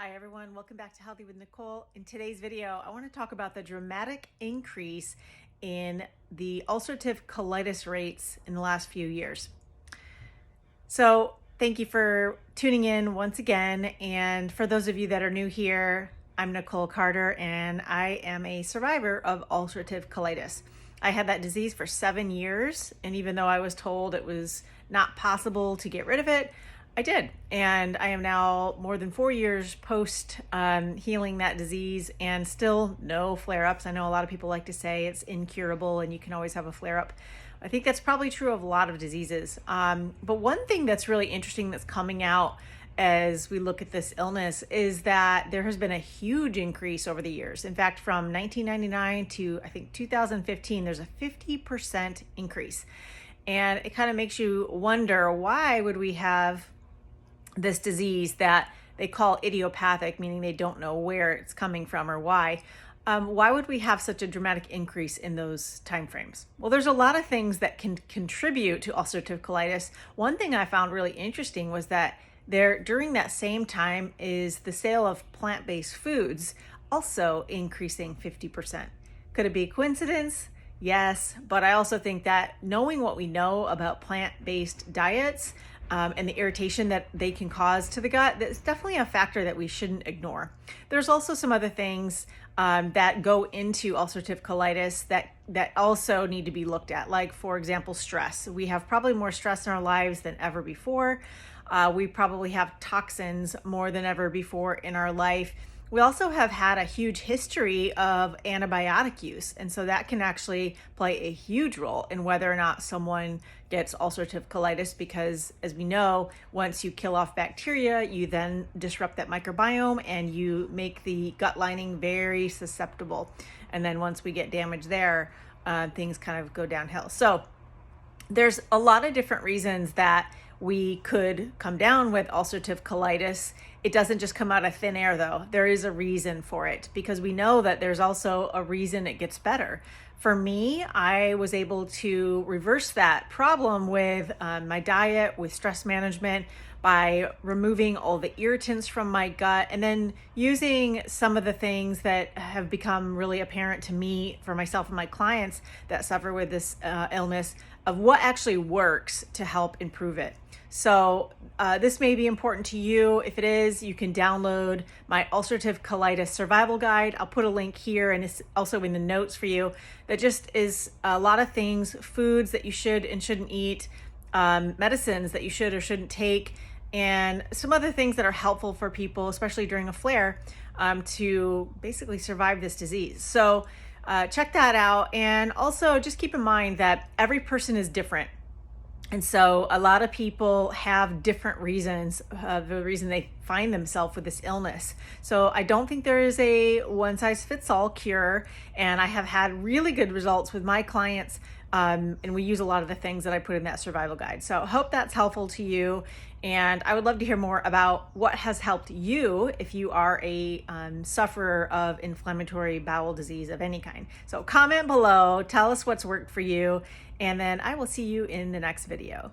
Hi everyone, welcome back to Healthy with Nicole. In today's video, I want to talk about the dramatic increase in the ulcerative colitis rates in the last few years. So thank you for tuning in once again. And for those of you that are new here, I'm Nicole Carter and I am a survivor of ulcerative colitis. I had that disease for 7 years, and even though I was told it was not possible to get rid of it, I did. And I am now more than 4 years post healing that disease and still no flare-ups. I know a lot of people like to say it's incurable and you can always have a flare-up. I think that's probably true of a lot of diseases. But one thing that's really interesting that's coming out as we look at this illness is that there has been a huge increase over the years. In fact, from 1999 to I think 2015, there's a 50% increase. And it kind of makes you wonder, why would we have this disease that they call idiopathic, meaning they don't know where it's coming from or why. Why would we have such a dramatic increase in those timeframes? Well, there's a lot of things that can contribute to ulcerative colitis. One thing I found really interesting was that during that same time is the sale of plant-based foods also increasing 50%. Could it be a coincidence? Yes, but I also think that knowing what we know about plant-based diets and the irritation that they can cause to the gut, that's definitely a factor that we shouldn't ignore. There's also some other things that go into ulcerative colitis that also need to be looked at, like, for example, stress. We have probably more stress in our lives than ever before. We probably have toxins more than ever before in our life. We also have had a huge history of antibiotic use, and so that can actually play a huge role in whether or not someone gets ulcerative colitis, because as we know, once you kill off bacteria, you then disrupt that microbiome and you make the gut lining very susceptible. And then once we get damage there, things kind of go downhill. So there's a lot of different reasons that we could come down with ulcerative colitis. It doesn't just come out of thin air, though. There is a reason for it, because we know that there's also a reason it gets better. For me, I was able to reverse that problem with my diet, with stress management, by removing all the irritants from my gut, and then using some of the things that have become really apparent to me for myself and my clients that suffer with this illness, of what actually works to help improve it. So this may be important to you. If it is, you can download my ulcerative colitis survival guide. I'll put a link here, and it's also in the notes for you. That just is a lot of things, foods that you should and shouldn't eat, medicines that you should or shouldn't take, and some other things that are helpful for people, especially during a flare, to basically survive this disease. So check that out. And also just keep in mind that every person is different. And so a lot of people have different reasons, the reason they find themselves with this illness. So I don't think there is a one-size-fits-all cure. And I have had really good results with my clients. And we use a lot of the things that I put in that survival guide. So I hope that's helpful to you. And I would love to hear more about what has helped you if you are a sufferer of inflammatory bowel disease of any kind. So comment below, tell us what's worked for you, and then I will see you in the next video.